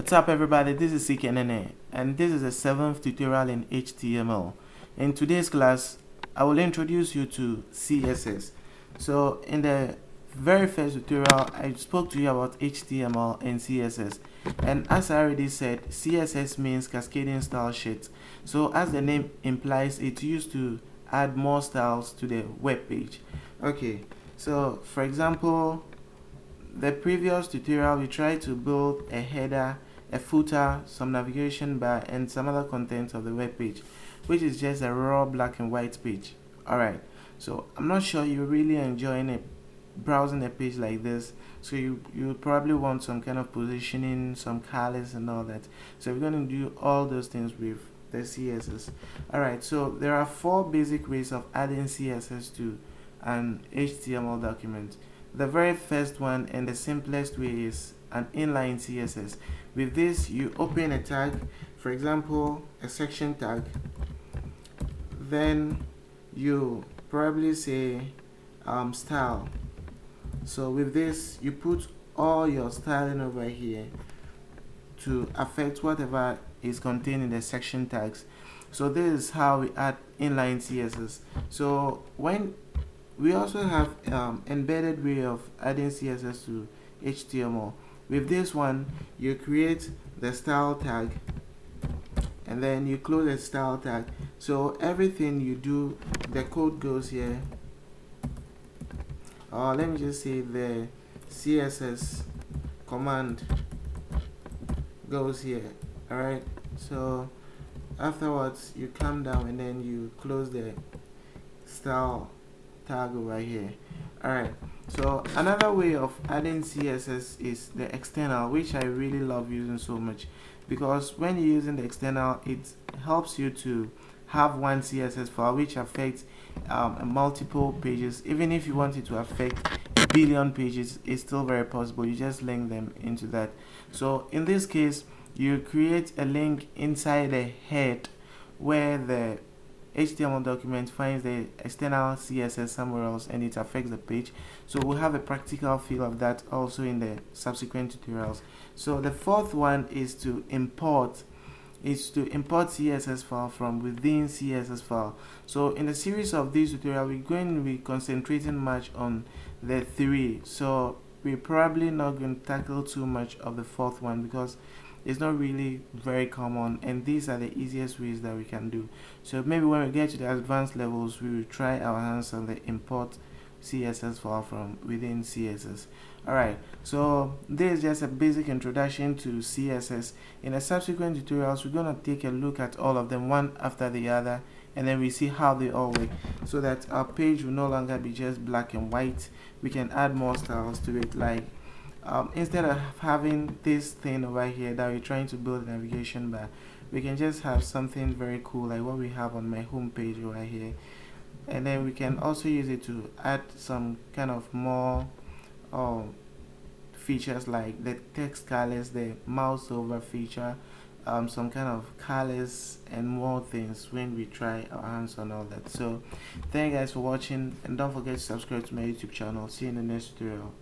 What's up everybody, this is CKNNA and this is the 7th tutorial in HTML. In today's class, I will introduce you to CSS. So in the very first tutorial, I spoke to you about HTML and CSS. And as I already said, CSS means cascading style sheet. So as the name implies, it's used to add more styles to the web page. Okay, so for example, the previous tutorial we tried to build a header, a footer, some navigation bar and some other contents of the web page, which is just a raw black and white page. Alright, so I'm not sure you're really enjoying it, browsing a page like this, so you probably want some kind of positioning, some colors and all that. So we're going to do all those things with the CSS. Alright, so there are 4 basic ways of adding CSS to an HTML document. The very first one and the simplest way is an inline CSS. With this, you open a tag, for example, a section tag, then you probably say style. So with this, you put all your styling over here to affect whatever is contained in the section tags. So this is how we add inline CSS. So when we also have embedded way of adding CSS to HTML. With this one, you create the style tag and then you close the style tag. So everything you do, the code goes here. Or let me just say the CSS command goes here. Alright, so afterwards you come down and then you close the style tag over here. Alright, so another way of adding CSS is the external, which I really love using so much, because when you're using the external, it helps you to have one CSS file which affects multiple pages. Even if you want it to affect a billion pages, it's still very possible. You just link them into that. So in this case, you create a link inside the head where the HTML document finds the external CSS somewhere else and it affects the page. So we'll have a practical feel of that also in the subsequent tutorials. So the fourth one is to import CSS file from within CSS file. So in the series of this tutorial, we're going to be concentrating much on the 3. So we're probably not going to tackle too much of the fourth one because it's not really very common, and these are the easiest ways that we can do. So maybe when we get to the advanced levels, we will try our hands on the import CSS file from within CSS. Alright, so this is just a basic introduction to CSS. In the subsequent tutorials, we're going to take a look at all of them one after the other, and then we see how they all work, so that our page will no longer be just black and white. We can add more styles to it, like instead of having this thing over here that we're trying to build a navigation bar, we can just have something very cool like what we have on my home page over here, and then we can also use it to add some kind of more features like the text colors, the mouse over feature, some kind of colors and more things when we try our hands on all that. So thank you guys for watching, and don't forget to subscribe to my YouTube channel. See you in the next tutorial.